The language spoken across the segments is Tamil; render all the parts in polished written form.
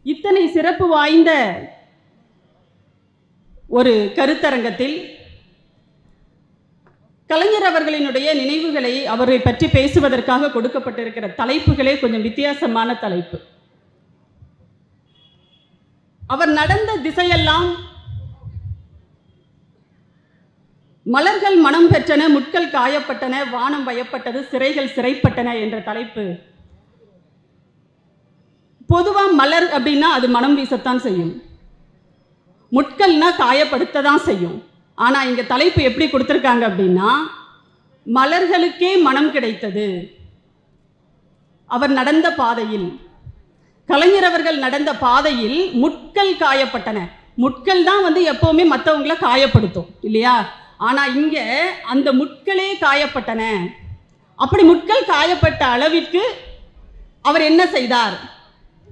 இத்தனை சிறப்பு வாய்ந்த ஒரு கருத்தரங்கத்தில் கலைஞர் அவர்களினுடைய நினைவுகளை அவரை பற்றி பேசுவதற்காக கொடுக்கப்பட்டிருக்கிற தலைப்புகளே கொஞ்சம் வித்தியாசமான தலைப்பு. அவர் நடந்த திசையெல்லாம் மலர்கள் மனம் பெற்றன, முட்கள் காயப்பட்டன, வானம் வயப்பட்டது, சிறைகள் சிறைப்பட்டன என்ற தலைப்பு. பொதுவா மலர் அப்படின்னா அது மனம் வீசத்தான் செய்யும், முட்கள்னா காயப்படுத்ததான் செய்யும். ஆனா இங்க தலைப்பு எப்படி கொடுத்திருக்காங்க அப்படின்னா, மலர்களுக்கே மனம் கிடைத்தது. அவர் நடந்த பாதையில், கலைஞர் அவர்கள் நடந்த பாதையில் முட்கள் காயப்பட்டன. முட்கள் தான் எப்பவுமே மற்றவங்களை காயப்படுத்தும் இல்லையா? ஆனா இங்க அந்த முட்களே காயப்பட்டன. அப்படி முட்கள் காயப்பட்ட அளவிற்கு அவர் என்ன செய்தார்?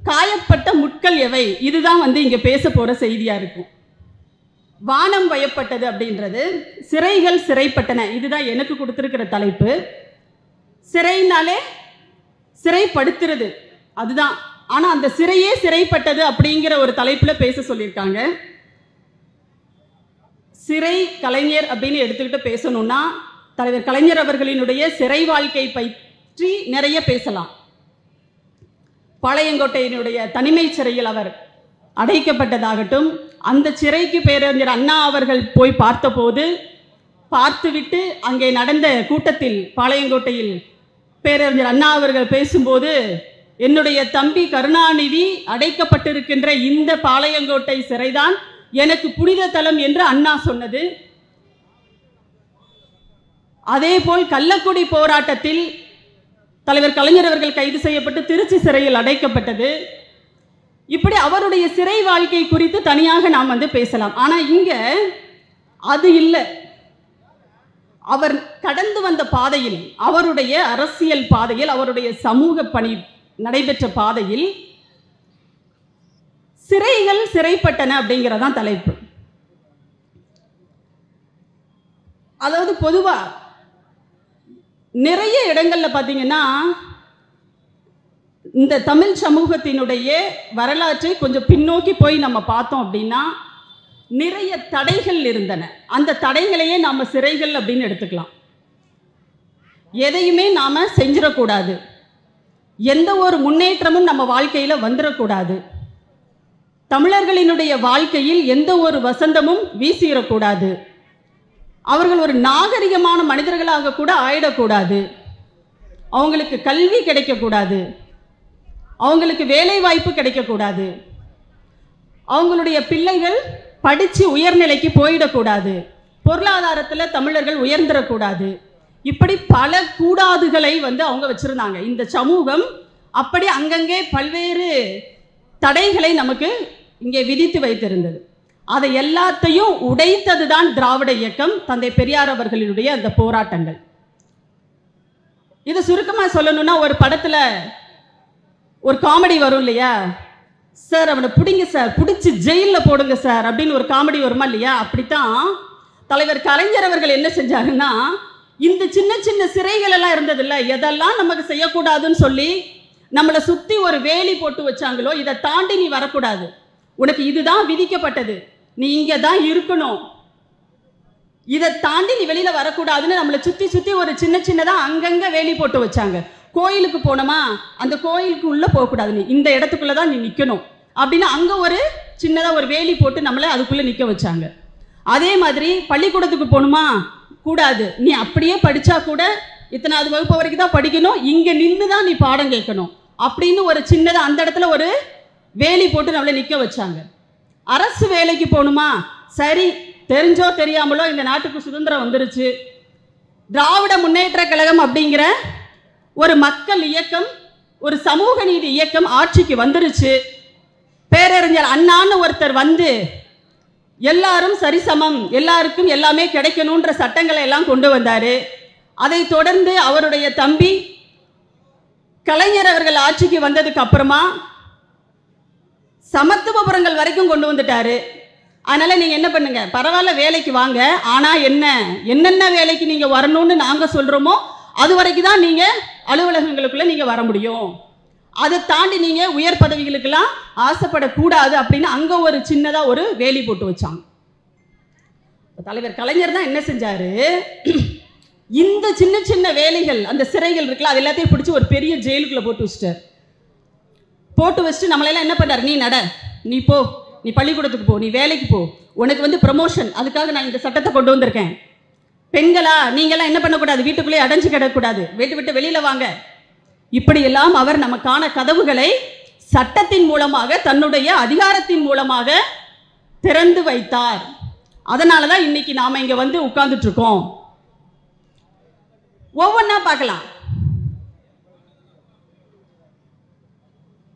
காயப்பட்ட முட்கள் எவை? இதுதான் இங்க பேச போற செய்தியா இருக்கும். வானம் வயப்பட்டது அப்படின்றது, சிறைகள் சிறைப்பட்டன, இதுதான் எனக்கு கொடுத்திருக்கிற தலைப்பு. சிறைனாலே சிறைப்படுத்துறது அதுதான். ஆனா அந்த சிறையே சிறைப்பட்டது அப்படிங்கிற ஒரு தலைப்புல பேச சொல்லியிருக்காங்க. சிறை கலைஞர் அப்படின்னு எடுத்துக்கிட்டு பேசணும்னா தலைவர் கலைஞர் அவர்களினுடைய சிறை வாழ்க்கை பற்றி நிறைய பேசலாம். பாளையங்கோட்டையினுடைய தனிமை சிறையில் அவர் அடைக்கப்பட்டதாகட்டும், அந்த சிறைக்கு பேரறிஞர் அண்ணா அவர்கள் போய் பார்த்தபோது பார்த்துவிட்டு அங்கே நடந்த கூட்டத்தில் பாளையங்கோட்டையில் பேரறிஞர் அண்ணா அவர்கள் பேசும்போது, என்னுடைய தம்பி கருணாநிதி அடைக்கப்பட்டிருக்கின்ற இந்த பாளையங்கோட்டை சிறைதான் எனக்கு புனித தலம் என்று அண்ணா சொன்னது. அதேபோல் கள்ளக்குடி போராட்டத்தில் தலைவர் கலைஞர் அவர்கள் கைது செய்யப்பட்டு திருச்சி சிறையில் அடைக்கப்பட்டது. இப்படி அவருடைய சிறை வாழ்க்கை குறித்து தனியாக நாம் பேசலாம். ஆனா இங்க அது இல்லை. அவர் கடந்து வந்த பாதையில், அவருடைய அரசியல் பாதையில், அவருடைய சமூக பணி நடைபெற்ற பாதையில் சிறைகள் சிறைப்பட்டன அப்படிங்கிறதான் தலைப்பு. அதாவது பொதுவா நிறைய இடங்கள்ல பார்த்தீங்கன்னா இந்த தமிழ் சமூகத்தினுடைய வரலாற்றை கொஞ்சம் பின்னோக்கி போய் நம்ம பார்த்தோம் அப்படின்னா நிறைய தடைகள் இருந்தன. அந்த தடைகளையே நாம சிறைகள் அப்படின்னு எடுத்துக்கலாம். எதையுமே நாம செஞ்சிடக்கூடாது, எந்த ஒரு முன்னேற்றமும் நம்ம வாழ்க்கையில வந்துடக்கூடாது, தமிழர்களினுடைய வாழ்க்கையில் எந்த ஒரு வசந்தமும் வீசிடக்கூடாது, அவர்கள் ஒரு நாகரிகமான மனிதர்களாக கூட ஆயிடக்கூடாது, அவங்களுக்கு கல்வி கிடைக்கக்கூடாது, அவங்களுக்கு வேலை வாய்ப்பு கிடைக்கக்கூடாது, அவங்களுடைய பிள்ளைகள் படித்து உயர்நிலைக்கு போயிடக்கூடாது, பொருளாதாரத்தில் தமிழர்கள் உயர்ந்துடக்கூடாது. இப்படி பல கூடாதுகளை அவங்க வச்சிருந்தாங்க. இந்த சமூகம் அப்படி அங்கங்கே பல்வேறு தடைகளை நமக்கு இங்கே விதித்து வைத்திருந்தது. அதை எல்லாத்தையும் உடைத்தது தான் திராவிட இயக்கம், தந்தை பெரியார் அவர்களுடைய அந்த போராட்டங்கள். இது சுருக்கமாக சொல்லணும்னா, ஒரு படத்தில் ஒரு காமெடி வரும் இல்லையா, சார் அவனை பிடிங்க சார், பிடிச்சி ஜெயிலில் போடுங்க சார் அப்படின்னு ஒரு காமெடி வருமா இல்லையா? அப்படித்தான் தலைவர் கலைஞர் அவர்கள் என்ன செஞ்சாருன்னா, இந்த சின்ன சின்ன சிறைகள் எல்லாம் இருந்தது இல்லை, எதெல்லாம் நமக்கு செய்யக்கூடாதுன்னு சொல்லி நம்மளை சுற்றி ஒரு வேலி போட்டு வச்சாங்களோ, இதை தாண்டி நீ வரக்கூடாது, உனக்கு இதுதான் விதிக்கப்பட்டது, நீ இங்கே தான் இருக்கணும், இதை தாண்டி நீ வெளியில் வரக்கூடாதுன்னு நம்மளை சுற்றி சுற்றி ஒரு சின்ன சின்னதாக அங்கங்கே வேலி போட்டு வச்சாங்க. கோயிலுக்கு போனோமா, அந்த கோயிலுக்கு உள்ளே போகக்கூடாது, நீ இந்த இடத்துக்குள்ளே தான் நீ நிற்கணும் அப்படின்னு அங்கே ஒரு சின்னதாக ஒரு வேலி போட்டு நம்மளை அதுக்குள்ளே நிற்க வச்சாங்க. அதே மாதிரி பள்ளிக்கூடத்துக்கு போகணுமா, கூடாது, நீ அப்படியே படித்தா கூட இத்தனாவது வகுப்பு வரைக்கும் தான் படிக்கணும், இங்கே நின்று தான் நீ பாடம் கேட்கணும் அப்படின்னு ஒரு சின்னதாக அந்த இடத்துல ஒரு வேலி போட்டு நம்மளை நிற்க வச்சாங்க. அரசு வேலைக்கு போகணுமா, சரி, தெரிஞ்சோ தெரியாமலோ இந்த நாட்டுக்கு சுதந்திரம் வந்துருச்சு, திராவிட முன்னேற்ற கழகம் அப்படிங்கிற ஒரு மக்கள் இயக்கம், ஒரு சமூக நீதி இயக்கம் ஆட்சிக்கு வந்துருச்சு, பேரறிஞர் அண்ணான்னு ஒருத்தர் எல்லாரும் சரிசமம், எல்லாருக்கும் எல்லாமே கிடைக்கணுன்ற சட்டங்களை எல்லாம் கொண்டு வந்தாரு. அதை தொடர்ந்து அவருடைய தம்பி கலைஞர் அவர்கள் ஆட்சிக்கு வந்ததுக்கு அப்புறமா சமத்துவபுரங்கள் வரைக்கும் கொண்டு வந்துட்டாரு. அதனால நீங்க என்ன பண்ணுங்க, பரவாயில்ல வேலைக்கு வாங்க, ஆனா என்னென்ன வேலைக்கு நீங்க வரணும்னு நாங்க சொல்றோமோ அது வரைக்கும் தான் நீங்க அலுவலகங்களுக்குள்ள நீங்க வர முடியும் அதை தாண்டி நீங்க உயர் பதவிகளுக்கெல்லாம் ஆசைப்படக்கூடாது அப்படின்னு அங்க ஒரு சின்னதா ஒரு வேலி போட்டு வச்சாங்க. தலைவர் கலைஞர் தான் என்ன செஞ்சாரு, இந்த சின்ன சின்ன வேலைகள், அந்த சிறைகள் இருக்குல்ல, அது எல்லாத்தையும் பிடிச்சி ஒரு பெரிய ஜெயிலுக்குள்ள போட்டு வச்சுட்டார். போட்டு வச்சுட்டு நம்மளெல்லாம் என்ன பண்ணார், நீ நட, நீ போ, நீ பள்ளிக்கூடத்துக்கு போ, நீ வேலைக்கு போ, உனக்கு ப்ரமோஷன், அதுக்காக நான் இந்த சட்டத்தை கொண்டு வந்திருக்கேன். பெண்களா நீங்கெல்லாம் என்ன பண்ணக்கூடாது, வீட்டுக்குள்ளேயே அடைஞ்சு கிடக்கூடாது, வீட்டு விட்டு வெளியில வாங்க. இப்படியெல்லாம் அவர் நமக்கான கதவுகளை சட்டத்தின் மூலமாக, தன்னுடைய அதிகாரத்தின் மூலமாக திறந்து வைத்தார். அதனாலதான் இன்னைக்கு நாம இங்க வந்து உட்கார்ந்துட்டு இருக்கோம். ஒவ்வொன்னா பார்க்கலாம்.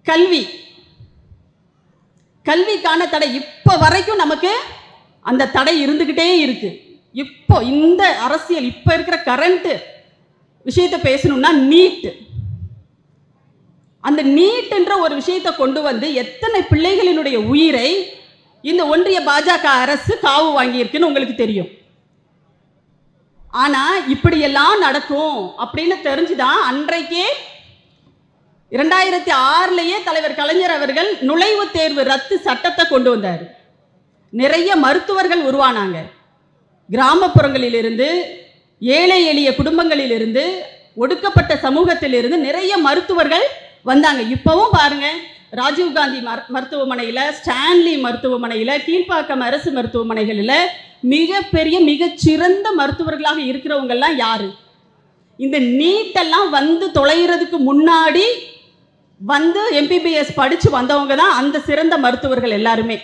கல்வி, கல்விக்கான தடை இப்ப வரைக்கும் நமக்கு அந்த தடை இருந்துகிட்டே இருக்கு. இப்போ இந்த அரசியல், இப்ப இருக்கிற கரண்ட் விஷயத்தை பேசணும்னா நீட், அந்த நீட் என்ற ஒரு விஷயத்தை கொண்டு வந்து எத்தனை பிள்ளைகளினுடைய உயிரை இந்த ஒன்றிய பாஜக அரசு காவு வாங்கியிருக்குன்னு உங்களுக்கு தெரியும். ஆனா இப்படியெல்லாம் நடக்கும் அப்படின்னு தெரிஞ்சுதான் அன்றைக்கே 2006 தலைவர் கலைஞர் அவர்கள் நுழைவுத் தேர்வு ரத்து சட்டத்தை கொண்டு வந்தார். நிறைய மருத்துவர்கள் உருவானாங்க. கிராமப்புறங்களிலிருந்து, ஏழை எளிய குடும்பங்களிலிருந்து, ஒடுக்கப்பட்ட சமூகத்திலிருந்து நிறைய மருத்துவர்கள் வந்தாங்க. இப்பவும் பாருங்க, ராஜீவ்காந்தி மருத்துவமனையில், ஸ்டான்லி மருத்துவமனையில், கீழ்ப்பாக்கம் அரசு மருத்துவமனைகளில் மிகப்பெரிய மிகச்சிறந்த மருத்துவர்களாக இருக்கிறவங்கெல்லாம் யாரு? இந்த நீட்டெல்லாம் வந்து தொலைகிறதுக்கு முன்னாடி வந்து MBBS படிச்சு வந்தவங்க தான் அந்த சிறந்த மருத்துவர்கள் எல்லாருமே.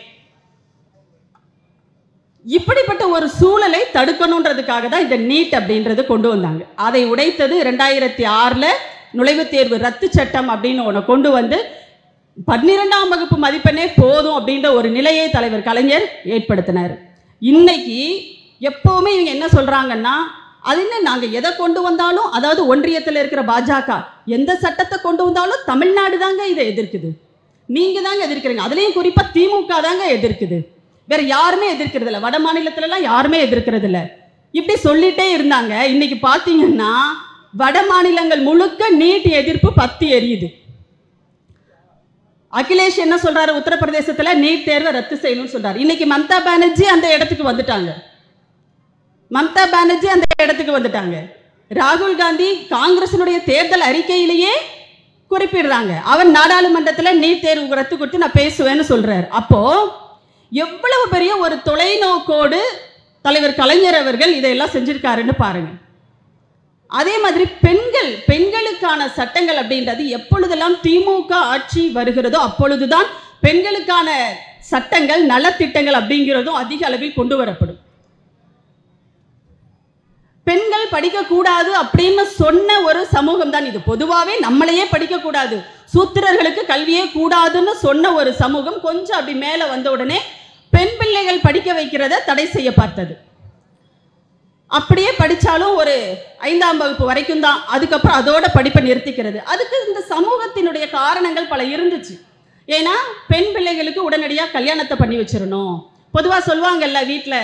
இப்படிப்பட்ட ஒரு சூழலை தடுக்கணுன்றதுக்காக தான் இந்த நீட் அப்படின்றது கொண்டு வந்தாங்க. அதை உடைத்தது 2006 நுழைவுத் தேர்வு ரத்து சட்டம் அப்படின்னு ஒன்று கொண்டு வந்து 12ஆம் வகுப்பு மதிப்பெண்ணே போதும் அப்படின்ற ஒரு நிலையை தலைவர் கலைஞர் ஏற்படுத்தினார். இன்னைக்கு எப்பவுமே இவங்க என்ன சொல்றாங்கன்னா, அது என்ன, நாங்க எதை கொண்டு வந்தாலும், அதாவது ஒன்றியத்தில் இருக்கிற பாஜக எந்த சட்டத்தை கொண்டு வந்தாலும் தமிழ்நாடு தாங்க இதை எதிர்க்குது, நீங்க தாங்க எதிர்க்கிறீங்க, அதுலயும் குறிப்பா திமுக தாங்க எதிர்க்குது, வேற யாருமே எதிர்க்கிறது இல்லை, வட மாநிலத்துல எல்லாம் யாருமே எதிர்க்கிறது இல்லை, இப்படி சொல்லிட்டே இருந்தாங்க. இன்னைக்கு பாத்தீங்கன்னா வட மாநிலங்கள் முழுக்க நீட் எதிர்ப்பு பத்தி எரியுது. அகிலேஷ் என்ன சொல்றாரு, உத்தரப்பிரதேசத்துல நீட் தேர்வை ரத்து செய்யணும்னு சொல்றாரு. இன்னைக்கு மம்தா பானர்ஜி அந்த இடத்துக்கு வந்துட்டாங்க. ராகுல் காந்தி காங்கிரசினுடைய தேர்தல் அறிக்கையிலேயே குறிப்பிடுறாங்க, அவன் நாடாளுமன்றத்தில் நீட் தேர்வு ரத்து கொடுத்து நான் பேசுவேன்னு சொல்றாரு. அப்போ எவ்வளவு பெரிய ஒரு தொலைநோக்கோடு தலைவர் கலைஞர் அவர்கள் இதையெல்லாம் செஞ்சிருக்காருன்னு பாருங்க. அதே மாதிரி பெண்களுக்கான சட்டங்கள் அப்படின்றது எப்பொழுதெல்லாம் திமுக ஆட்சி வருகிறதோ அப்பொழுதுதான் பெண்களுக்கான சட்டங்கள், நலத்திட்டங்கள் அப்படிங்கிறதும் அதிக அளவில் கொண்டு வரப்படும். பெண்கள் படிக்கக்கூடாது அப்படின்னு சொன்ன ஒரு சமூகம் தான் இது. பொதுவாகவே நம்மளையே படிக்கக்கூடாது, சூத்திரர்களுக்கு கல்வியே கூடாதுன்னு சொன்ன ஒரு சமூகம் கொஞ்சம் அப்படி மேலே வந்த உடனே பெண் பிள்ளைகள் படிக்க வைக்கிறத தடை செய்ய பார்த்தது. அப்படியே படித்தாலும் ஒரு 5ஆம் வகுப்பு வரைக்கும் தான், அதுக்கப்புறம் அதோட படிப்பை நிறுத்திக்கிறது. அதுக்கு இந்த சமூகத்தினுடைய காரணங்கள் பல இருந்துச்சு. ஏன்னா பெண் பிள்ளைகளுக்கு உடனடியாக கல்யாணத்தை பண்ணி வச்சிடணும். பொதுவாக சொல்லுவாங்கல்ல, வீட்டில்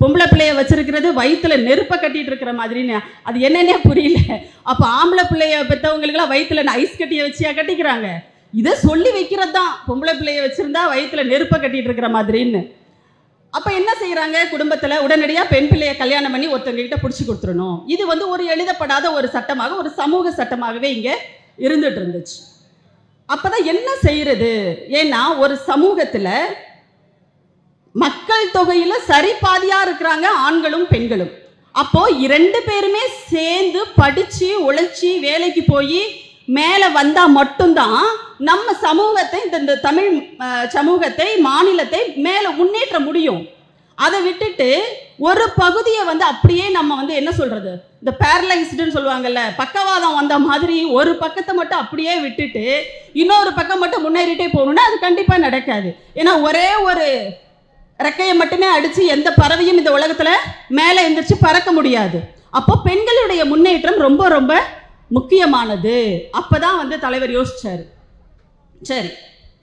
பொம்பளை பிள்ளைய வச்சிருக்கிறது வயிற்றுல நெருப்பை கட்டிட்டு இருக்கிற மாதிரின்னு. அது என்னன்னே புரியல. அப்போ ஆம்பளை பிள்ளைய பெற்றவங்களுக்குலாம் வயிற்றுல ஐஸ் கட்டியை வச்சியா கட்டிக்கிறாங்க? இதை சொல்லி வைக்கிறது தான், பொம்பளை பிள்ளைய வச்சிருந்தா வயிற்றுல நெருப்பை கட்டிட்டு இருக்கிற மாதிரின்னு. அப்போ என்ன செய்கிறாங்க, குடும்பத்தில் உடனடியாக பெண் பிள்ளையை கல்யாணம் பண்ணி ஒருத்தவங்க கிட்ட பிடிச்சி கொடுத்துடணும். இது ஒரு எழுதப்படாத ஒரு சட்டமாக, ஒரு சமூக சட்டமாகவே இங்கே இருந்துட்டு இருந்துச்சு. அப்போதான் என்ன செய்யறது, ஏன்னா ஒரு சமூகத்தில் மக்கள் தொகையில சரி பாதியா இருக்கிறாங்க ஆண்களும் பெண்களும். அப்போ 2 பேருமே சேர்ந்து படிச்சு உழைச்சி வேலைக்கு போய் மேல வந்தா மட்டும்தான் நம்ம சமூகத்தை, இந்த தமிழ் சமூகத்தை, மாநிலத்தை மேல முன்னேற்ற முடியும். அதை விட்டுட்டு ஒரு பகுதியை அப்படியே நம்ம என்ன சொல்றது, இந்த பேரலைஸ்டுன்னு சொல்லுவாங்கல்ல, பக்கவாதம் வந்த மாதிரி ஒரு பக்கத்தை மட்டும் அப்படியே விட்டுட்டு இன்னொரு பக்கம் மட்டும் முன்னேறிட்டே போகணும்னா அது கண்டிப்பா நடக்காது. ஏன்னா ஒரே ஒரு ரெக்கையை மட்டுமே அடிச்சு எந்த பறவையும் இந்த உலகத்துல மேலே எந்திரிச்சு பறக்க முடியாது. அப்போ பெண்களுடைய முன்னேற்றம் ரொம்ப ரொம்ப முக்கியமானது. அப்பதான் தலைவர் யோசிச்சாரு, சரி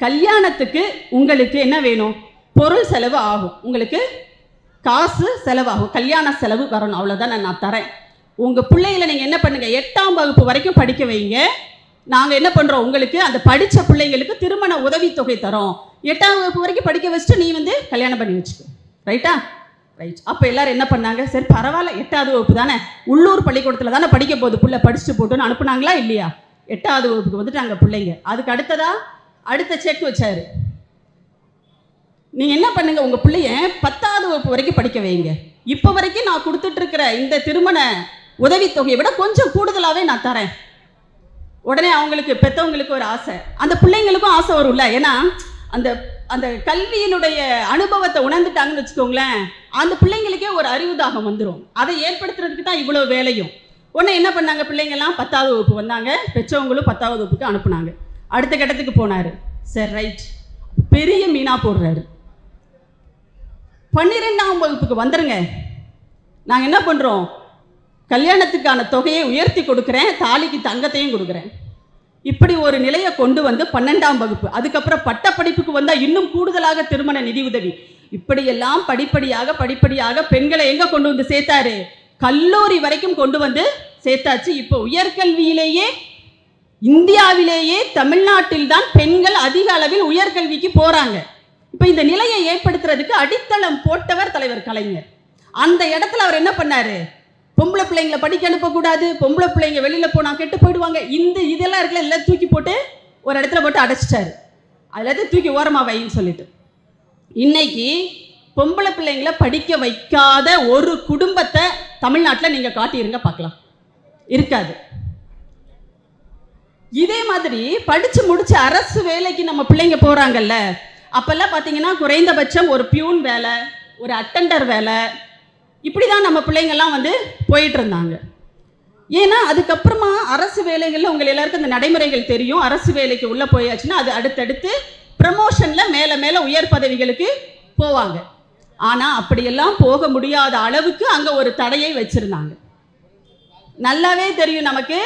கல்யாணத்துக்கு உங்களுக்கு என்ன வேணும், பொருள் செலவு ஆகும், உங்களுக்கு காசு செலவாகும், கல்யாண செலவு வரணும், அவ்வளவுதான் நான் தரேன். உங்க பிள்ளைகளை நீங்க என்ன பண்ணுங்க, 8ஆம் வகுப்பு வரைக்கும் படிக்க வைங்க, நாங்க என்ன பண்றோம், உங்களுக்கு அந்த படிச்ச பிள்ளைங்களுக்கு திருமண உதவித்தொகை தரோம், 8ஆம் வகுப்பு வரைக்கும் படிக்க வச்சுட்டு நீ வந்து கல்யாணம் பண்ணி வச்சுக்கோ. ரைட்டா? ரைட். அப்ப எல்லாரும் என்ன பண்ணாங்க, சரி பரவாயில்ல 8ஆவது வகுப்பு தானே, உள்ளூர் பள்ளிக்கூடத்துல தானே படிக்க போகுது, புள்ள படிச்சுட்டு போட்டுன்னு அனுப்புனாங்களா இல்லையா? 8ஆவது வகுப்புக்கு வந்துட்டாங்க பிள்ளைங்க. அதுக்கு அடுத்ததா அடுத்த செக் வச்சாரு, நீங்க என்ன பண்ணுங்க, உங்க பிள்ளைய 10ஆவது வகுப்பு வரைக்கும் படிக்க வைங்க, இப்ப வரைக்கும் நான் கொடுத்துட்டு இருக்கிற இந்த திருமண உதவித்தொகையை விட கொஞ்சம் கூடுதலாவே நான் தரேன். உடனே அவங்களுக்கு பெற்றவங்களுக்கு ஒரு ஆசை, அந்த பிள்ளைங்களுக்கும் ஆசை வரும்ல, ஏன்னா அந்த அந்த கல்வியினுடைய அனுபவத்தை உணர்ந்துட்டாங்கன்னு வச்சுக்கோங்களேன், அந்த பிள்ளைங்களுக்கே ஒரு அறிவு தாகம் வந்துடும். அதை ஏற்படுத்துறதுக்கு தான் இவ்வளவு வேலையும். உடனே என்ன பண்ணாங்க, பிள்ளைங்கள்லாம் 10ஆவது வகுப்பு வந்தாங்க, பெற்றவங்களும் 10ஆவது வகுப்புக்கு அனுப்புனாங்க. அடுத்த கட்டத்துக்கு போனாரு. சரி ரைட், பெரிய மீனா போடுறாரு. 12ஆம் வகுப்புக்கு வந்துருங்க, நாங்கள் என்ன பண்ணுறோம், கல்யாணத்துக்கான தொகையை உயர்த்தி கொடுக்குறேன், தாலிக்கு தங்கத்தையும் கொடுக்குறேன். இப்படி ஒரு நிலையை கொண்டு வந்து 12ஆம் வகுப்பு, அதுக்கப்புறம் பட்டப்படிப்புக்கு வந்தால் இன்னும் கூடுதலாக திருமண நிதி உதவி, இப்படியெல்லாம் படிப்படியாக பெண்களை எங்கே கொண்டு வந்து சேர்த்தாரு, கல்லூரி வரைக்கும் கொண்டு வந்து சேர்த்தாச்சு. இப்போ உயர்கல்வியிலேயே இந்தியாவிலேயே தமிழ்நாட்டில் தான் பெண்கள் அதிக அளவில் உயர்கல்விக்கு போறாங்க. இப்போ இந்த நிலையை ஏற்படுத்துறதுக்கு அடித்தளம் போட்டவர் தலைவர் கலைஞர். அந்த இடத்துல அவர் என்ன பண்ணாரு, பொம்பளை பிள்ளைங்களை படிக்க அனுப்பக்கூடாது, பொம்பளை பிள்ளைங்க வெளியில போனா கெட்டு போயிடுவாங்க, இதெல்லாம் இருக்குல்ல, எல்லாம் தூக்கி போட்டு ஒரு இடத்துல போட்டு அடைச்சிட்டாரு. அதுல தூக்கி ஓரமா வைன்னு சொல்லிட்டு இன்னைக்கு பொம்பளை பிள்ளைங்களை படிக்க வைக்காத ஒரு குடும்பத்தை தமிழ்நாட்டில் நீங்க காட்டியிருங்க பார்க்கலாம், இருக்காது. இதே மாதிரி படிச்சு முடிச்சு அரசு வேலைக்கு நம்ம பிள்ளைங்க போறாங்கல்ல, அப்பெல்லாம் பார்த்தீங்கன்னா குறைந்தபட்சம் ஒரு பியூன் வேலை, ஒரு அட்டெண்டர் வேலை, இப்படிதான் நம்ம பிள்ளைங்கள்லாம் வந்து போயிட்டு இருந்தாங்க. ஏன்னா அதுக்கப்புறமா அரசு வேலைகளில் உங்கள் எல்லாருக்கும் இந்த நடைமுறைகள் தெரியும். அரசு வேலைக்கு உள்ள போயாச்சுன்னா அது அடுத்தடுத்து ப்ரமோஷன்ல மேலே மேலே உயர் பதவிகளுக்கு போவாங்க. ஆனால் அப்படியெல்லாம் போக முடியாத அளவுக்கு அங்கே ஒரு தடையை வச்சிருந்தாங்க. நல்லாவே தெரியும் நமக்கு,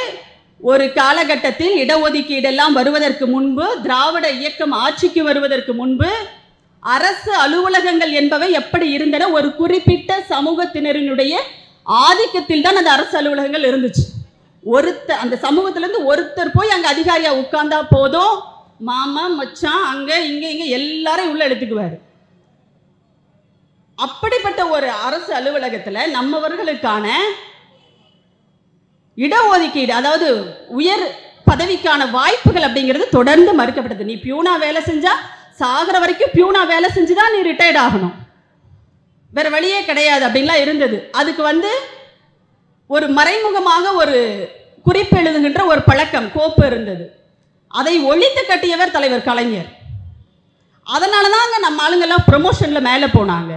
ஒரு காலகட்டத்தில் இடஒதுக்கீடெல்லாம் வருவதற்கு முன்பு, திராவிட இயக்கம் ஆட்சிக்கு வருவதற்கு முன்பு அரசு அலுவலகங்கள் என்பவை எப்படி இருந்தன, ஒரு குறிப்பிட்ட சமூகத்தினரினுடைய ஆதிக்கத்தில் தான் அந்த அரசு அலுவலகங்கள் இருந்துச்சு. அந்த சமூகத்திலிருந்து ஒருத்தர் போய் அங்கே அதிகாரியா உட்கார்ந்தா போதும், மாமா மச்சான் அங்க இங்க எல்லாரும் உள்ள எடுத்துக்குவாரு. அப்படிப்பட்ட ஒரு அரசு அலுவலகத்துல நம்மவர்களுக்கான இடஒதுக்கீடு, அதாவது உயர் பதவிக்கான வாய்ப்புகள் அப்படிங்கிறது தொடர்ந்து மறுக்கப்பட்டது. நீ பியூனா வேலை செஞ்சா சாகிற வரைக்கும் பியூனா வேலை செஞ்சுதான் நீ ரிட்டையர்ட் ஆகணும், வேற வழியே கிடையாது அப்படின்லாம் இருந்தது. அதுக்கு வந்து ஒரு மறைமுகமாக ஒரு குறிப்பு எழுதுகின்ற ஒரு பழக்கம், கோப்பு இருந்தது. அதை ஒழித்து கட்டியவர் தலைவர் கலைஞர். அதனாலதான் நம்ம ஆளுங்கெல்லாம் ப்ரமோஷன்ல மேலே போனாங்க.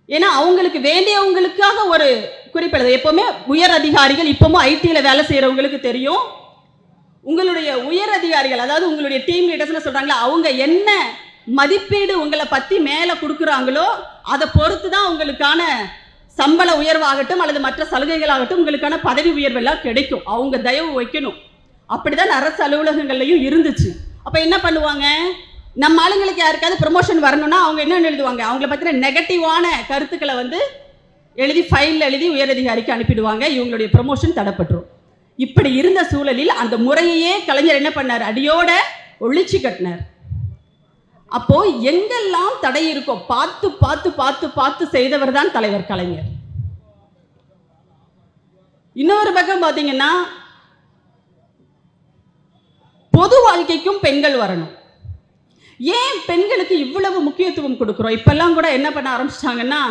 ஏன்னா அவங்களுக்கு வேண்டியவங்களுக்காக ஒரு குறிப்பு எழுது. எப்பவுமே உயர் அதிகாரிகள், இப்பவும் ஐடியில வேலை செய்யறவங்களுக்கு தெரியும், உங்களுடைய உயர் அதிகாரிகள், அதாவது உங்களுடைய டீம் லீடர்ஸ் சொல்றாங்களா, அவங்க என்ன மதிப்பீடு உங்களை பத்தி மேல கொடுக்குறாங்களோ அதை பொறுத்து தான் உங்களுக்கான சம்பள உயர்வாகட்டும் அல்லது மற்ற சலுகைகளாகட்டும் உங்களுக்கான பதவி உயர்வு எல்லாம் கிடைக்கும். அவங்க தயவு வைக்கணும். அப்படிதான் அரசு அலுவலகங்கள்லையும் இருந்துச்சு. அப்ப என்ன பண்ணுவாங்க, நம்ம ஆளுங்களுக்கு யாருக்காவது ப்ரமோஷன் வரணும்னா அவங்க என்ன எழுதுவாங்க, அவங்களை பத்தின நெகட்டிவான கருத்துக்களை வந்து எழுதி ஃபைல் எழுதி உயரதிகாரிக்கு அனுப்பிடுவாங்க, இவங்களுடைய ப்ரமோஷன் தடைப்பட்டுரும். இப்படி இருந்த சூழலில் அந்த முறையே கலைஞர் என்ன பண்ணார், அடியோட ஒழிச்சு கட்டினார். அப்போ எங்கெல்லாம் தடை இருக்கோ பார்த்து பார்த்து பார்த்து பார்த்து செய்தவர் தான் தலைவர் கலைஞர். இன்னொரு பக்கம் பாத்தீங்கன்னா, பொது வாழ்க்கைக்கும் பெண்கள் வரணும். ஏன் பெண்களுக்கு இவ்வளவு முக்கியத்துவம் கொடுக்கிறோம்? இப்பெல்லாம் கூட என்ன பண்ண ஆரம்பிச்சிட்டாங்கன்னா,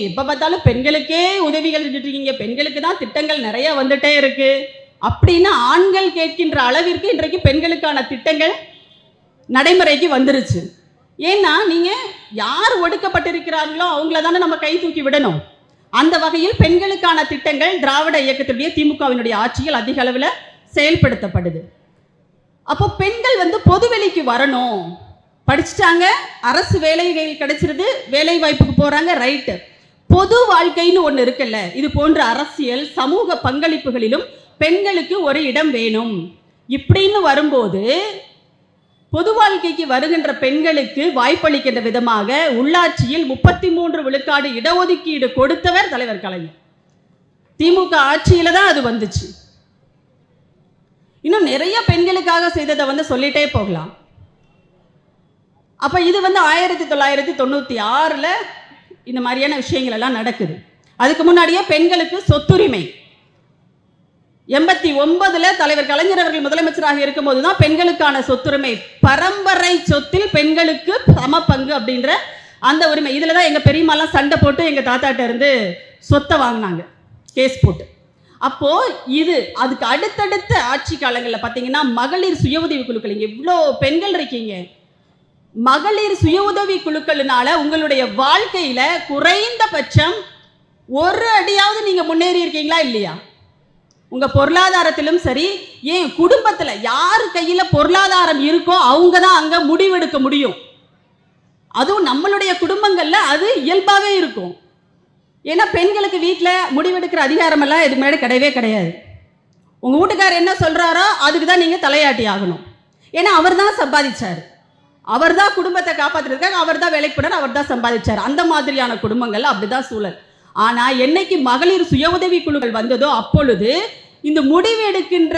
எப்ப பார்த்தாலும் பெண்களுக்கே உதவிகள் செஞ்சுட்டு இருக்கீங்க, பெண்களுக்கு தான் திட்டங்கள் நிறைய வந்துட்டே இருக்கு அப்படின்னு ஆண்கள் கேட்கின்ற அளவிற்கு இன்றைக்கு பெண்களுக்கான திட்டங்கள் நடைமுறைக்கு வந்துருச்சு. ஏன்னா நீங்க யார் ஒடுக்கப்பட்டிருக்கிறார்களோ அவங்கள தானே நம்ம கை தூக்கி விடணும். அந்த வகையில் பெண்களுக்கான திட்டங்கள் திராவிட இயக்கத்துடைய திமுகவினுடைய ஆட்சியில் அதிக அளவில் செயல்படுத்தப்படுது. அப்போ பெண்கள் வந்து பொதுவெளிக்கு வரணும், படிச்சுட்டாங்க, அரசு வேலைகள் கிடைச்சிருது, வேலை வாய்ப்புக்கு போறாங்க, ரைட்டு. பொது வாழ்க்கைன்னு ஒன்று இருக்குல்ல, இது போன்ற அரசியல் சமூக பங்களிப்புகளிலும் பெண்களுக்கு ஒரு இடம் வேணும். இப்படின்னு வரும்போது பொது வாழ்க்கைக்கு வருகின்ற பெண்களுக்கு வாய்ப்பளிக்கின்ற விதமாக உள்ளாட்சியில் 33 விழுக்காடு இடஒதுக்கீடு கொடுத்தவர் தலைவர் கலைஞர். திமுக ஆட்சியில தான் அது வந்துச்சு. இன்னும் நிறைய பெண்களுக்காக செய்ததை வந்து சொல்லிட்டே போகலாம். அப்ப இது வந்து 1996ல் இந்த மாதிரியான விஷயங்கள் எல்லாம் நடக்குது. அதுக்கு முன்னாடியே பெண்களுக்கு சொத்துரிமை 89ல் தலைவர் கலைஞர் அவர்கள் முதலமைச்சராக இருக்கும்போது தான் பெண்களுக்கான சொத்துரிமை, பரம்பரை சொத்தில் பெண்களுக்கு சம பங்கு அப்படின்ற அந்த உரிமை. இதில் தான் எங்கள் பெரியம்மாலாம் சண்டை போட்டு எங்கள் தாத்தாட்ட இருந்து சொத்தை வாங்கினாங்க, கேஸ் போட்டு. அப்போ இது அதுக்கு அடுத்தடுத்த ஆட்சி காலங்களில் பார்த்தீங்கன்னா மகளிர் சுய உதவி குழுக்கள், இங்கே இவ்வளோ பெண்கள் இருக்கீங்க, மகளிர் சுய உதவி குழுக்களினால உங்களுடைய வாழ்க்கையில குறைந்தபட்சம் ஒரு அடியாவது நீங்க முன்னேறி இருக்கீங்களா இல்லையா? உங்க பொருளாதாரத்திலும் சரி, ஏன் குடும்பத்துல யார் கையில பொருளாதாரம் இருக்கோ அவங்க தான் அங்க முடிவெடுக்க முடியும். அதுவும் நம்மளுடைய குடும்பங்கள்ல அது இயல்பாவே இருக்கும். ஏன்னா பெண்களுக்கு வீட்டில் முடிவெடுக்கிற அதிகாரம் எல்லாம் இதுக்கு முன்னாடி கிடையவே கிடையாது. உங்க வீட்டுக்காரர் என்ன சொல்றாரோ அதுக்கு தான் நீங்க தலையாட்டி ஆகணும். ஏன்னா அவர் தான் சம்பாதிச்சார், அவர் தான் குடும்பத்தை காப்பாற்றுறதுக்காக அவர் தான் வேலைக்கு போனார், அவர் தான் சம்பாதிச்சார். அந்த மாதிரியான குடும்பங்கள் அப்படிதான் சூழல். ஆனா என்னைக்கு மகளிர் சுய உதவி குழுக்கள் வந்ததோ அப்பொழுது இந்த முடிவு எடுக்கின்ற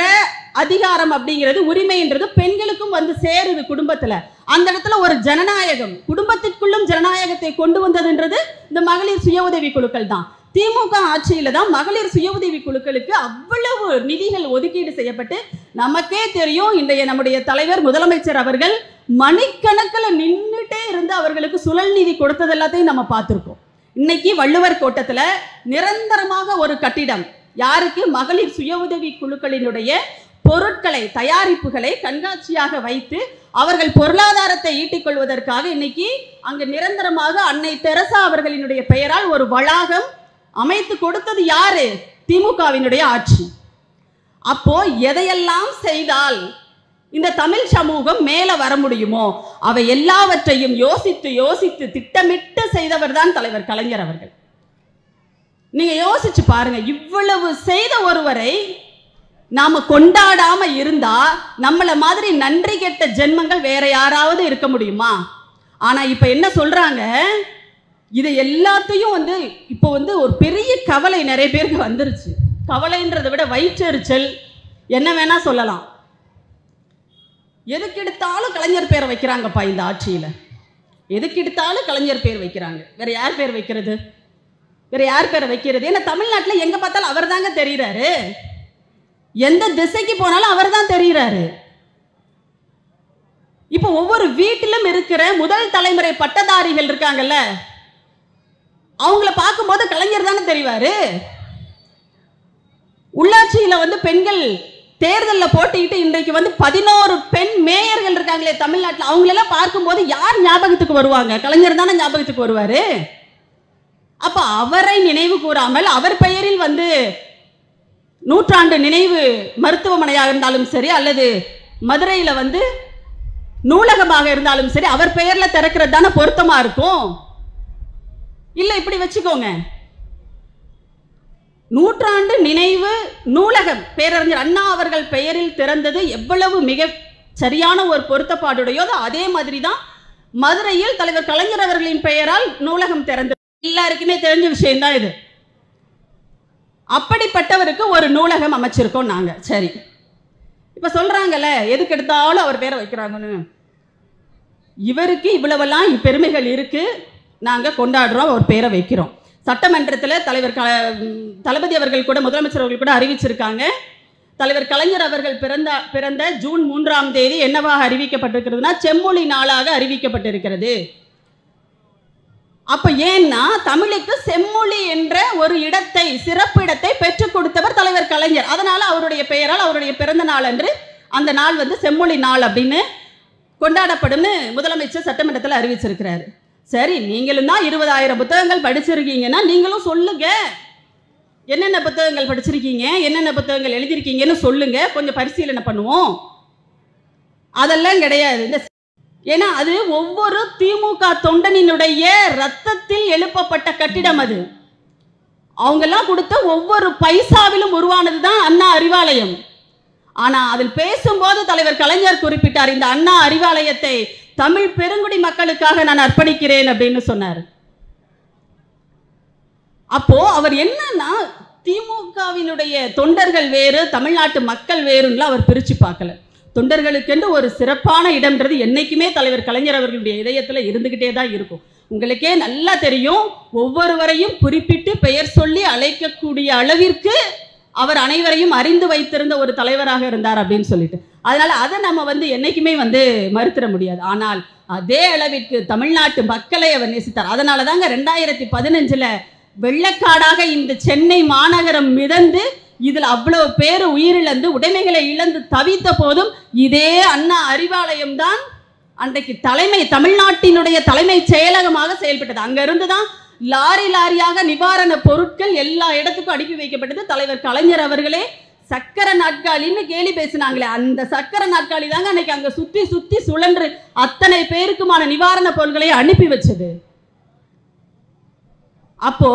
அதிகாரம் அப்படிங்கிறது, உரிமைன்றது பெண்களுக்கும் வந்து சேருது குடும்பத்துல. அந்த இடத்துல ஒரு ஜனநாயகம், குடும்பத்திற்குள்ளும் ஜனநாயகத்தை கொண்டு வந்ததுன்றது இந்த மகளிர் சுய உதவி குழுக்கள் தான். திமுக ஆட்சியில தான் மகளிர் சுய உதவி குழுக்களுக்கு அவ்வளவு நிதிகள் ஒதுக்கீடு செய்யப்பட்டு, நமக்கே தெரியும் இன்றைய நம்முடைய தலைவர் முதலமைச்சர் அவர்கள் மணிக்கணக்கில் நின்றுட்டே இருந்து அவர்களுக்கு சுழல் நிதி கொடுத்தது எல்லாத்தையும் நம்ம பார்த்துருக்கோம். இன்னைக்கு வள்ளுவர் கோட்டத்துல நிரந்தரமாக ஒரு கட்டிடம் யாருக்கு, மகளிர் சுய உதவி குழுக்களினுடைய பொருட்களை, தயாரிப்புகளை கண்காட்சியாக வைத்து அவர்கள் பொருளாதாரத்தை ஈட்டிக் கொள்வதற்காக இன்னைக்கு அங்கு நிரந்தரமாக அன்னை தெரசா அவர்களினுடைய பெயரால் ஒரு வளாகம் அமைத்து கொடுத்தது யாரு? திமுகவினுடைய ஆட்சி. அப்போ எதையெல்லாம் செய்தால் இந்த தமிழ் சமூகம் மேல வர முடியுமோ அவை எல்லாவற்றையும் யோசித்து யோசித்து திட்டமிட்டு செய்தவர் தான் தலைவர் கலைஞர் அவர்கள். நீங்க யோசிச்சு பாருங்க, இவ்வளவு செய்த ஒருவரை நாம கொண்டாடாம இருந்தா நம்மள மாதிரி நன்றி கெட்ட ஜென்மங்கள் வேற யாராவது இருக்க முடியுமா? ஆனா இப்ப என்ன சொல்றாங்க, இது எல்லாத்தையும் வந்து இப்போ வந்து ஒரு பெரிய கவலை நிறைய பேருக்கு வந்துருச்சு. கவலைன்றதை விட வயிற்றெரிச்சல் என்ன வேணா சொல்லலாம். எதுக்கு எடுத்தாலும் கலைஞர் பேரை வைக்கிறாங்கப்பா இந்த ஆட்சியில, எதுக்கு எடுத்தாலும் கலைஞர் பேர் வைக்கிறாங்க. வேற யார் பேர் வைக்கிறது? வேற யார் பேரை வைக்கிறது? ஏன்னா தமிழ்நாட்டில் எங்க பார்த்தாலும் அவர் தாங்க தெரிகிறாரு, எந்த திசைக்கு போனாலும் அவர் தான் தெரிகிறாரு. இப்போ ஒவ்வொரு வீட்டிலும் இருக்கிற முதல் தலைமுறை பட்டதாரிகள் இருக்காங்கல்ல, அவங்கள பார்க்கும்போது கலைஞர் தானே தெரிவாரு. உள்ளாட்சியில வந்து பெண்கள் தேர்தலில் போட்டிட்டு இன்றைக்கு வந்து 11 பெண் மேயர்கள் இருக்காங்களே தமிழ்நாட்டில், அவங்களெல்லாம் பார்க்கும்போது யார் ஞாபகத்துக்கு வருவாங்க? கலைஞர் தானே ஞாபகத்துக்கு வருவாரு. அப்ப அவரை நினைவு கூறாமல் அவர் பெயரில் வந்து நூற்றாண்டு நினைவு மருத்துவமனையாக இருந்தாலும் சரி, அல்லது மதுரையில வந்து நூலகமாக இருந்தாலும் சரி, அவர் பெயர்ல திறக்கிறது தானே பொருத்தமா இருக்கும். இல்ல இப்படி வச்சுக்கோங்க, நூற்றாண்டு நினைவு நூலகம் பேரறிஞர் அண்ணா அவர்கள் பெயரில் திறந்தது எவ்வளவு மிக சரியான ஒரு பொருத்தப்பாடுடையோ அதே மாதிரி தான் மதுரையில் தலைவர் கலைஞர் அவர்களின் பெயரால் நூலகம் திறந்தது. எல்லாருக்குமே தெரிஞ்ச விஷயம் தான் இது. அப்படிப்பட்டவருக்கு ஒரு நூலகம் அமைச்சிருக்கோம் நாங்க. சரி, இப்ப சொல்றாங்கல்ல எதுக்கு எடுத்தாலும் அவர் பேரை வைக்கிறாங்கன்னு. இவருக்கு இவ்வளவெல்லாம் பெருமைகள் இருக்கு, நாங்க கொண்டாடுறோம், அவர் பேரை வைக்கிறோம். சட்டமன்றத்தில் தலைவர் தளபதி அவர்கள் கூட, முதலமைச்சர் அவர்கள் கூட அறிவிச்சிருக்காங்க. தலைவர் கலைஞர் அவர்கள் பிறந்த ஜூன் 3ஆம் தேதி என்னவாக அறிவிக்கப்பட்டிருக்கிறதுனா செம்மொழி நாளாக அறிவிக்கப்பட்டிருக்கிறது. அப்ப ஏன்னா தமிழுக்கு செம்மொழி என்ற ஒரு இடத்தை, சிறப்பு இடத்தை பெற்றுக் கொடுத்தவர் தலைவர் கலைஞர். அதனால அவருடைய பெயரால் அவருடைய பிறந்த நாள் அன்று அந்த நாள் வந்து செம்மொழி நாள் அப்படின்னு கொண்டாடப்படும் முதலமைச்சர் சட்டமன்றத்தில் அறிவிச்சிருக்கிறாரு. சரி, நீங்களும் தான் 20,000 புத்தகங்கள் படிச்சிருக்கீங்கன்னா நீங்களும் சொல்லுங்க, என்னென்ன புத்தகங்கள் படிச்சிருக்கீங்க, என்னென்ன புத்தகங்கள் எழுதியிருக்கீங்கன்னு சொல்லுங்க, கொஞ்சம் பரிசீலனை பண்ணுவோம். அதெல்லாம் கிடையாது. ஏன்னா அது ஒவ்வொரு திமுக தொண்டனினுடைய ரத்தத்தில் எழுப்பப்பட்ட கட்டிடம். அது அவங்கெல்லாம் கொடுத்த ஒவ்வொரு பைசாவிலும் உருவானது தான் அண்ணா அறிவாலயம். ஆனா அதில் பேசும்போது தலைவர் கலைஞர் குறிப்பிட்டார், இந்த அண்ணா அறிவாலயத்தை தமிழ் பெருங்குடி மக்களுக்காக நான் அர்ப்பணிக்கிறேன் அப்படின்னு சொன்னார். அப்போ அவர் என்னன்னா திமுகவினுடைய தொண்டர்கள் வேறு, தமிழ்நாட்டு மக்கள் வேறுன்னு அவர் பிரிச்சு பார்க்கல. தொண்டர்களுக்கென்று ஒரு சிறப்பான இடம்ன்றது என்னைக்குமே தலைவர் கலைஞர் அவர்களுடைய இதயத்துல இருந்துகிட்டே தான் இருக்கும். உங்களுக்கே நல்லா தெரியும், ஒவ்வொருவரையும் குறிப்பிட்டு பெயர் சொல்லி அழைக்கக்கூடிய அளவிற்கு அவர் அனைவரையும் அறிந்து வைத்திருந்த ஒரு தலைவராக இருந்தார் அப்படின்னு சொல்லிட்டு. அதனால அதை நம்ம என்னைக்குமே மறுத்திட முடியாது. ஆனால் அதே அளவிற்கு தமிழ்நாட்டு மக்களை அவர் நேசித்தார். அதனால தாங்க 2015 வெள்ளக்காடாக இந்த சென்னை மாநகரம் மிதந்து இதில் அவ்வளவு பேர் உயிரிழந்து உடைமைகளை இழந்து தவித்த போதும் இதே அண்ணா அறிவாலயம் தான் அன்றைக்கு தமிழ்நாட்டினுடைய தலைமை செயலகமாக செயல்பட்டது. அங்க இருந்துதான் லாரி லாரியாக நிவாரண பொருட்கள் எல்லா இடத்துக்கும் அனுப்பி வைக்கப்பட்டது. தலைவர் கலைஞர் அவர்களே சக்கர நாட்காலின்னு கேலி பேசினாங்களே, அந்த சக்கர நாட்காலி தாங்க அன்னைக்கு அங்க சுத்தி சுத்தி சுழன்று அத்தனை பேருக்குமான நிவாரண பொருட்களை அனுப்பி வச்சது. அப்போ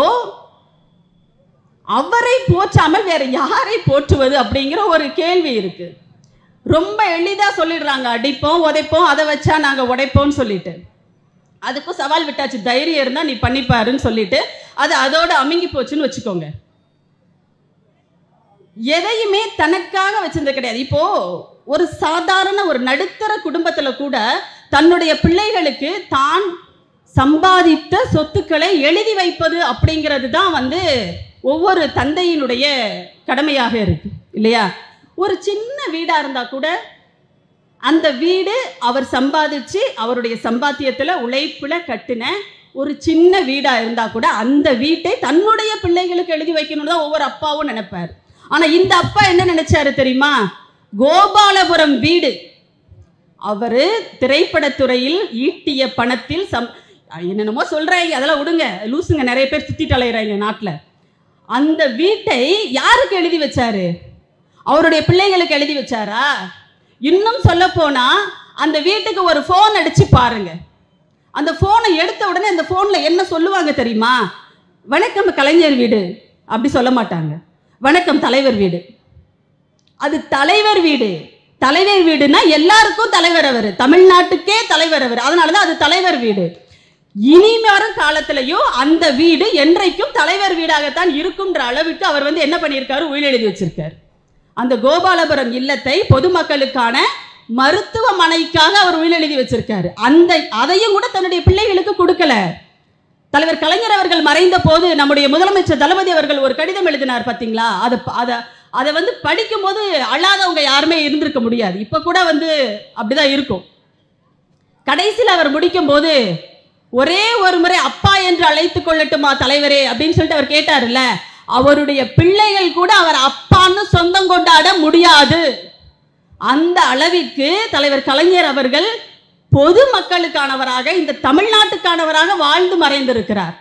அவரை போற்றாமல் வேற யாரை போற்றுவது அப்படிங்கிற ஒரு கேள்வி இருக்கு. ரொம்ப எளிதா சொல்லிடுறாங்க, அடிப்போம் உதைப்போம், அதை வச்சா நாங்க உடைப்போம்னு சொல்லிட்டு. அதுக்கும் சவால் விட்டாச்சு, தைரியம் இருந்தா நீ பண்ணிப்பாருன்னு சொல்லிட்டு அது அதோட அமுங்கி போச்சுன்னு வச்சுக்கோங்க. எதையுமே தனக்காக வச்சிருந்தது கிடையாது. இப்போ ஒரு சாதாரண ஒரு நடுத்தர குடும்பத்துல கூட தன்னுடைய பிள்ளைகளுக்கு தான் சம்பாதித்த சொத்துக்களை எழுதி வைப்பது அப்படிங்கிறது தான் ஒவ்வொரு தந்தையினுடைய கடமையாக இருக்கு இல்லையா? ஒரு சின்ன வீடா இருந்தா கூட அந்த வீடு அவர் சம்பாதிச்சு அவருடைய சம்பாத்தியத்துல உழைப்புல கட்டின ஒரு சின்ன வீடா இருந்தா கூட அந்த வீட்டை தன்னுடைய பிள்ளைகளுக்கு எழுதி வைக்கணும்னு தான் ஒவ்வொரு அப்பாவும் நினைப்பார். ஆனா இந்த அப்பா என்ன நினைச்சாரு தெரியுமா? கோபாலபுரம் வீடு அவரு திரைப்படத்துறையில் ஈட்டிய பணத்தில் என்னென்னமோ சொல்றாங்க, அதெல்லாம் விடுங்க, லூசுங்க நிறைய பேர் சுத்திட்டு அலையிறாங்க நாட்டில். அந்த வீட்டை யாருக்கு எழுதி வச்சாரு? அவருடைய பிள்ளைகளுக்கு எழுதி வச்சாரா? இன்னும் சொல்ல போனா அந்த வீட்டுக்கு ஒரு போன் அடிச்சு பாருங்க. அந்த போனை எடுத்த உடனே அந்த போன்ல என்ன சொல்லுவாங்க தெரியுமா? வணக்கம் கலைஞர் வீடு அப்படி சொல்ல மாட்டாங்க, வணக்கம் தலைவர் வீடு. அது தலைவர் வீடு. தலைவர் வீடுனா எல்லாருக்கும் தலைவர் அவர், தமிழ்நாட்டுக்கே தலைவர் அவர், அதனாலதான் அது தலைவர் வீடு. இனி வரும் காலத்திலையும் அந்த வீடு என்றைக்கும் தலைவர் வீடாகத்தான் இருக்கும்ன்ற அளவுக்கு அவர் என்ன பண்ணியிருக்காரு? உயில் எழுதி வச்சிருக்காரு. அந்த கோபாலபுரம் இல்லத்தை பொதுமக்களுக்கான மருத்துவமனைக்காக அவர் உயில் எழுதி வச்சிருக்காரு. அதையும் கூட தன்னுடைய பிள்ளைகளுக்கு கொடுக்கல. தலைவர் கலைஞர் அவர்கள் மறைந்த போது நம்முடைய முதலமைச்சர் தளபதி அவர்கள் ஒரு கடிதம் எழுதினார் பார்த்தீங்களா? அதை படிக்கும் போது அழாதவங்க யாருமே இருந்திருக்க முடியாது. இப்ப கூட அப்படிதான் இருக்கும். கடைசியில் அவர் முடிக்கும் போது ஒரே ஒரு முறை அப்பா என்று அழைத்துக் கொள்ளட்டுமா தலைவரே அப்படின்னு சொல்லிட்டு அவர் கேட்டார்ல, அவருடைய பிள்ளைகள் கூட அவர் அப்பான்னு சொந்தம் கொண்டாட முடியாது. அந்த அளவிற்கு தலைவர் கலைஞர் அவர்கள் பொது மக்களுக்கானவராக இந்த தமிழ்நாட்டுக்கானவராக வாழ்ந்து மறைந்திருக்கிறார்.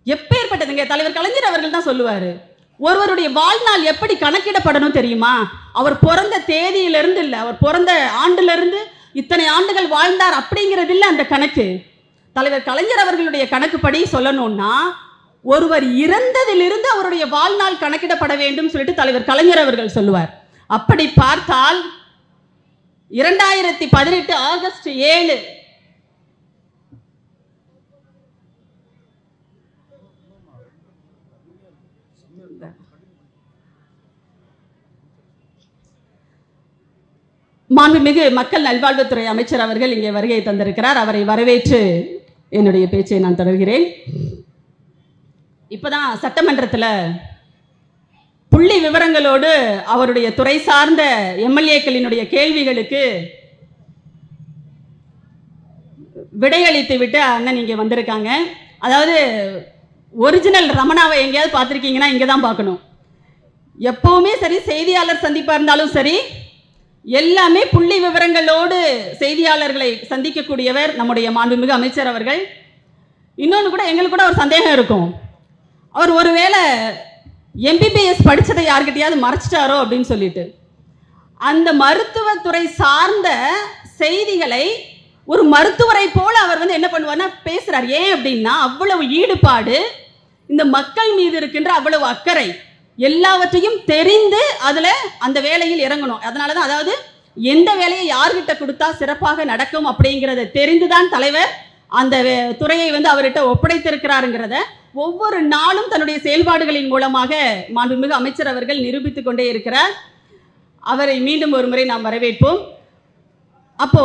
எப்பேற்பட்டதுங்க தலைவர் கலைஞர் அவர்கள் தான் சொல்லுவாரு, ஒருவருடைய வாழ்நாள் எப்படி கணக்கிடப்படணும் தெரியுமா? அவர் பிறந்த தேதியிலிருந்து இல்லை, அவர் பிறந்த ஆண்டிலிருந்து இத்தனை ஆண்டுகள் வாழ்ந்தார் அப்படிங்கிறது இல்லை அந்த கணக்கு. தலைவர் கலைஞர் அவர்களுடைய கணக்குப்படி சொல்லணும்னா ஒருவர் இறந்ததிலிருந்து அவருடைய வாழ்நாள் கணக்கிடப்பட வேண்டும் சொல்லிட்டு தலைவர் கலைஞர் அவர்கள் சொல்லுவார். அப்படி பார்த்தால் 2018 ஆகஸ்ட் 7 மாண்புமிகு மக்கள் நல்வாழ்வுத்துறை அமைச்சர் அவர்கள் இங்கே வருகை தந்திருக்கிறார். அவரை வரவேற்று என்னுடைய பேச்சை நான் தொடர்கிறேன். இப்பதான் சட்டமன்றத்தில் புள்ளி விவரங்களோடு அவருடைய துறை சார்ந்த எம்எல்ஏக்களினுடைய கேள்விகளுக்கு விடையளித்து விட்டு அண்ணன் இங்கே வந்திருக்காங்க. அதாவது ஒரிஜினல் ரமணாவை எங்கேயாவது பார்த்துருக்கீங்கன்னா இங்கே தான் பார்க்கணும். எப்பவுமே சரி, செய்தியாளர் சந்திப்பாக இருந்தாலும் சரி, எல்லாமே புள்ளி விவரங்களோடு செய்தியாளர்களை சந்திக்கக்கூடியவர் நம்முடைய மாண்புமிகு அமைச்சர் அவர்கள். இன்னொன்று கூட எங்களுக்கு கூட ஒரு சந்தேகம் இருக்கும், அவர் ஒருவேளை எம்பிபிஎஸ் படித்ததை யார்கிட்டையாவது மறைச்சிட்டாரோ அப்படின்னு சொல்லிட்டு. அந்த மருத்துவத்துறை சார்ந்த செய்திகளை ஒரு மருத்துவரை போல அவர் என்ன பண்ணுவார்னா பேசுறார். ஏன் அப்படின்னா அவ்வளவு ஈடுபாடு, இந்த மக்கள் மீது இருக்கின்ற அவ்வளவு அக்கறை, எல்லாவற்றையும் தெரிந்து அதுல அந்த வேலையில் இறங்கணும். அதனாலதான் அதாவது எந்த வேலையை யார்கிட்ட கொடுத்தா சிறப்பாக நடக்கும் அப்படிங்கிறத தெரிந்துதான் தலைவர் அந்த துறையை அவர்கிட்ட ஒப்படைத்திருக்கிறாருங்கிறத ஒவ்வொரு நாளும் தன்னுடைய செயல்பாடுகளின் மூலமாக மாண்புமிகு அமைச்சர் அவர்கள் நிரூபித்துக் கொண்டே இருக்கிறார். அவரை மீண்டும் ஒரு முறை நாம் வரவேற்போம். அப்போ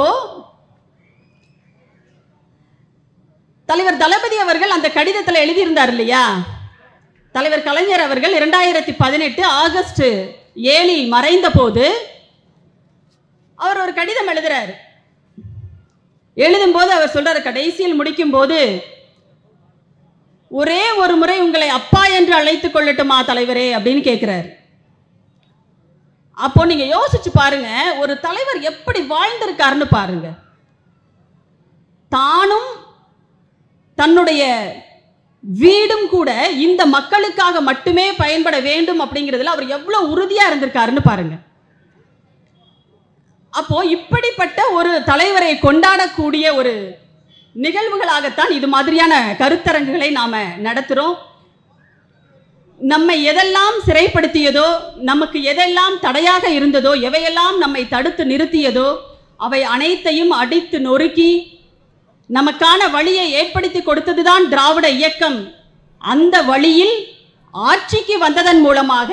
தலைவர் தளபதி அவர்கள் அந்த கடிதத்தில் எழுதியிருந்தார் இல்லையா, தலைவர் கலைஞர் அவர்கள் 2018 ஆகஸ்ட் 7 மறைந்த போது அவர் ஒரு கடிதம் எழுதுறாரு. எழுதும் போது அவர் சொல்றாரு, கடைசியில் முடிக்கும் போது, ஒரே ஒரு முறை உங்களை அப்பா என்று அழைத்துக் கொள்ளட்டுமா தலைவரே அப்படின்னு கேட்கிறார். அப்போ நீங்க யோசிச்சு பாருங்க, ஒரு தலைவர் எப்படி வாழ்ந்திருக்காருன்னு பாருங்க. தானும் தன்னுடைய வீடும் கூட இந்த மக்களுக்காக மட்டுமே பயன்பட வேண்டும் அப்படிங்கிறதுல அவர் எவ்வளவு உறுதியா இருந்திருக்காருன்னு பாருங்க. அப்போ இப்படிப்பட்ட ஒரு தலைவரை கொண்டாடக்கூடிய ஒரு நிகழ்வுகளாகத்தான் இது மாதிரியான கருத்தரங்குகளை நாம நடத்துறோம். நம்மை எதெல்லாம் சிறைப்படுத்தியதோ, நமக்கு எதெல்லாம் தடையாக இருந்ததோ, எவையெல்லாம் நம்மை தடுத்து நிறுத்தியதோ அவை அனைத்தையும் அடித்து நொறுக்கி நமக்கான வழியை ஏற்படுத்தி கொடுத்ததுதான் திராவிட இயக்கம். அந்த வழியில் ஆட்சிக்கு வந்ததன் மூலமாக,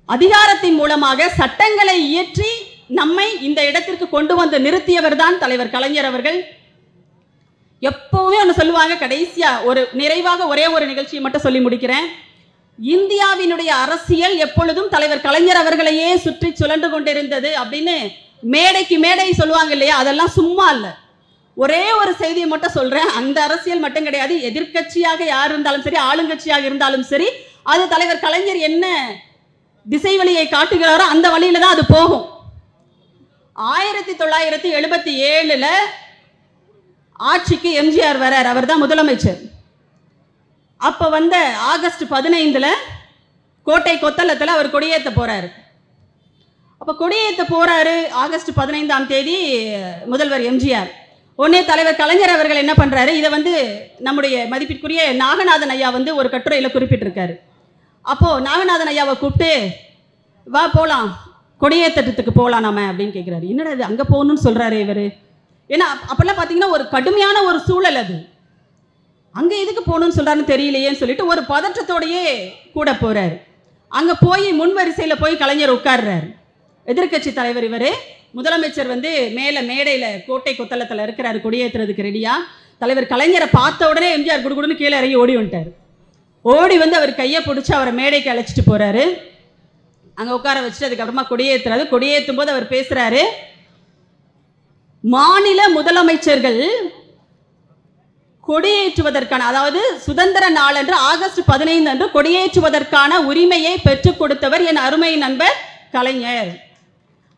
அதிகாரத்தின் மூலமாக சட்டங்களை இயற்றி நம்மை இந்த இடத்திற்கு கொண்டு வந்து நிறுத்தியவர் தான் தலைவர் கலைஞர் அவர்கள். எப்பவுமே ஒன்று சொல்லுவாங்க, கடைசியா ஒரு நிறைவாக ஒரே ஒரு நிகழ்ச்சியை மட்டும் சொல்லி முடிக்கிறேன். இந்தியாவினுடைய அரசியல் எப்பொழுதும் தலைவர் கலைஞர் அவர்களையே சுற்றி சுழன்று கொண்டிருந்தது அப்படின்னு மேடைக்கு மேடை சொல்லுவாங்க இல்லையா, அதெல்லாம் சும்மா இல்லை. ஒரே ஒரு செய்தியை மட்டும் சொல்றேன், அந்த அரசியல் மட்டும் கிடையாது, எதிர்கட்சியாக யார் இருந்தாலும் சரி, ஆளுங்கட்சியாக இருந்தாலும் சரி, அது தலைவர் கலைஞர் என்ன திசை வழியை காட்டுகிறாரோ அந்த வழியில தான் அது போகும். 1977 ஆட்சிக்கு எம்ஜிஆர் வரார், அவர் தான் முதலமைச்சர். அப்ப வந்த ஆகஸ்ட் 15 கோட்டை கொத்தளத்தில் அவர் கொடியேற்ற போறாரு. அப்ப கொடியேற்ற போறாரு ஆகஸ்ட் 15 முதல்வர் எம்ஜிஆர். உடனே தலைவர் கலைஞர் அவர்கள் என்ன பண்றாரு, இதை நம்முடைய மதிப்பிற்குரிய நாகநாதன் ஐயா ஒரு கட்டுரையில் குறிப்பிட்டிருக்காரு. அப்போ நாகநாதன் ஐயாவை கூப்பிட்டு, வா போலாம், கொடியேற்றத்துக்கு போகலாம் நாம அப்படின்னு கேட்கிறாரு. என்னடா இது அங்கே போகணும்னு சொல்றாரு இவர்? ஏன்னா அப்பெல்லாம் பார்த்தீங்கன்னா ஒரு கடுமையான ஒரு சூழல், அது அங்கே எதுக்கு போகணும்னு சொல்றாருன்னு தெரியலையேன்னு சொல்லிட்டு ஒரு பதற்றத்தோடையே கூட போறாரு. அங்கே போய் முன் வரிசையில் போய் கலைஞர் உட்கார்றாரு. எதிர்கட்சி தலைவர் இவர், முதலமைச்சர் மேலே மேடையில் கோட்டை கொத்தளத்தில் இருக்கிறாரு கொடியேற்றுறதுக்கு ரெடியா. தலைவர் கலைஞரை பார்த்த உடனே எம்ஜிஆர் குடுகுடுன்னு கீழே இறங்கி ஓடி வந்துட்டார். ஓடி அவர் கையை பிடிச்சி அவரை மேடைக்கு அழைச்சிட்டு போறாரு. அங்கே உட்கார வச்சுட்டு அதுக்கப்புறமா கொடியேற்றுறாரு. கொடியேற்றும் போது அவர் பேசுறாரு, மாநில முதலமைச்சர்கள் கொடியேற்றுவதற்கான, அதாவது சுதந்திர நாளன்று ஆகஸ்ட் 15 அன்று கொடியேற்றுவதற்கான உரிமையை பெற்றுக் கொடுத்தவர் என் அருமை நண்பர் கலைஞர்.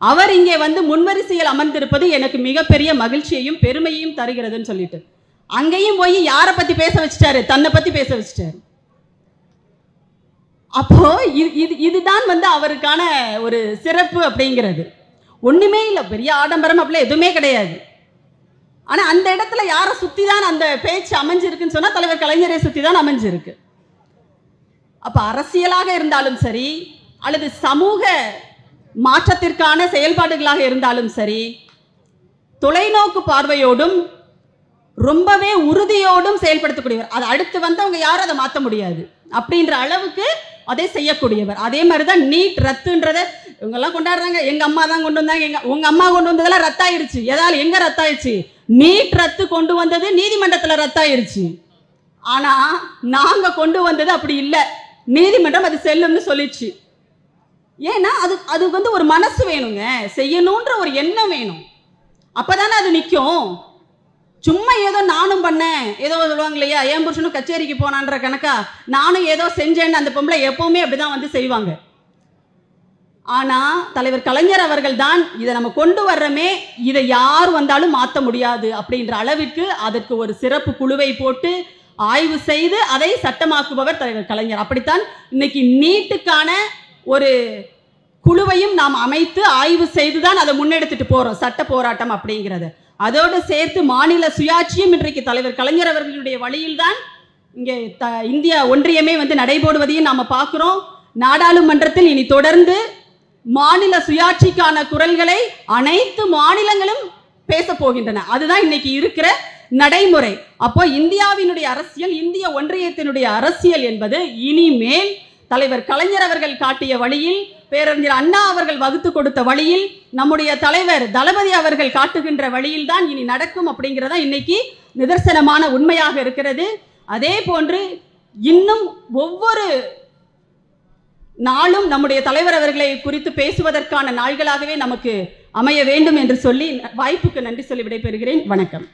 அவர் இங்கே முன்வரிசையில் அமர்ந்திருப்பது எனக்கு மிகப்பெரிய மகிழ்ச்சியையும் பெருமையையும் தருகிறதுன்னு சொல்லிட்டு அங்கேயும் போய் யாரை பத்தி பேச வச்சுட்டாரு, தன்னை பத்தி பேச வச்சுட்டாரு. அப்போ இதுதான் அவருக்கான ஒரு சிறப்பு அப்படிங்கிறது. ஒண்ணுமே இல்லை, பெரிய ஆடம்பரம் அப்படிலாம் எதுவுமே கிடையாது. ஆனா அந்த இடத்துல யாரை சுத்தி தான் அந்த பேச்சு அமைஞ்சிருக்குன்னு சொன்னா தலைவர் கலைஞரை சுத்தி தான் அமைஞ்சிருக்கு. அப்ப அரசியலாக இருந்தாலும் சரி, அல்லது சமூக மாற்றத்திற்கான செயல்பாடுகளாக இருந்தாலும் சரி, தொலைநோக்கு பார்வையோடும் ரொம்பவே உறுதியோடும் செயல்படுத்தக்கூடியவர். அது அடுத்து வந்தவங்க யாரும் அதை மாற்ற முடியாது அப்படின்ற அளவுக்கு அதை செய்யக்கூடியவர். அதே மாதிரிதான் நீட் ரத்துன்றத இவங்கெல்லாம் கொண்டாடுறாங்க. எங்க அம்மா தான் கொண்டு வந்தாங்க, உங்க அம்மா கொண்டு வந்ததெல்லாம் ரத்தாயிருச்சு. ஏதாவது எங்க ரத்தாயிருச்சு? நீட் ரத்து கொண்டு வந்தது நீதிமன்றத்தில் ரத்தாயிருச்சு. ஆனா நாங்க கொண்டு வந்தது அப்படி இல்லை, நீதிமன்றம் அது செல்லும்னு சொல்லிச்சு. ஏன்னா அது ஒரு மனசு வேணுங்க, செய்யணுன்ற ஒரு எண்ணம் வேணும், அப்பதானே அது நிற்கும். சும்மா ஏதோ நானும் பண்ணேன், ஏதோ சொல்லுவாங்க இல்லையா, என் புருஷனும் கச்சேரிக்கு போனான்ற கணக்கா நானும் ஏதோ செஞ்சேன்னு அந்த பொம்பளை எப்பவுமே அப்படிதான் செய்வாங்க. ஆனா தலைவர் கலைஞர் அவர்கள் தான் இதை நம்ம கொண்டு வர்றமே, இதை யார் வந்தாலும் மாற்ற முடியாது அப்படின்ற அளவிற்கு அதற்கு ஒரு சிறப்பு குழுவை போட்டு ஆய்வு செய்து அதை சட்டமாக்குபவர் தலைவர் கலைஞர். அப்படித்தான் இன்னைக்கு நீட்டுக்கான ஒரு குழுவையும் நாம் அமைத்து ஆய்வு செய்துதான் அதை முன்னெடுத்துட்டு போறோம், சட்ட போராட்டம் அப்படிங்கிறது. அதோடு சேர்த்து மாநில சுயாட்சியும் இன்றைக்கு தலைவர் கலைஞர் அவர்களுடைய வழியில்தான் இங்கே இந்திய ஒன்றியமே நடைபோடுவதையும் நாம பார்க்கிறோம். நாடாளுமன்றத்தில் இனி தொடர்ந்து மாநில சுயாட்சிக்கான குரல்களை அனைத்து மாநிலங்களும் பேச போகின்றன. அதுதான் இன்னைக்கு இருக்கிற நடைமுறை. அப்போ இந்தியாவினுடைய அரசியல், இந்திய ஒன்றியத்தினுடைய அரசியல் என்பது இனிமேல் தலைவர் கலைஞர் அவர்கள் காட்டிய வழியில், பேரறிஞர் அண்ணா அவர்கள் வகுத்து கொடுத்த வழியில், நம்முடைய தலைவர் தளபதி அவர்கள் காட்டுகின்ற வழியில் தான் இனி நடக்கும் அப்படிங்கிறதா இன்னைக்கு நிதர்சனமான உண்மையாக இருக்கிறது. அதே போன்று இன்னும் ஒவ்வொரு நாளும் நம்முடைய தலைவர் அவர்களை குறித்து பேசுவதற்கான நாள்களாகவே நமக்கு அமைய வேண்டும் என்று சொல்லி வாய்ப்புக்கு நன்றி சொல்லி விடைபெறுகிறேன். வணக்கம்.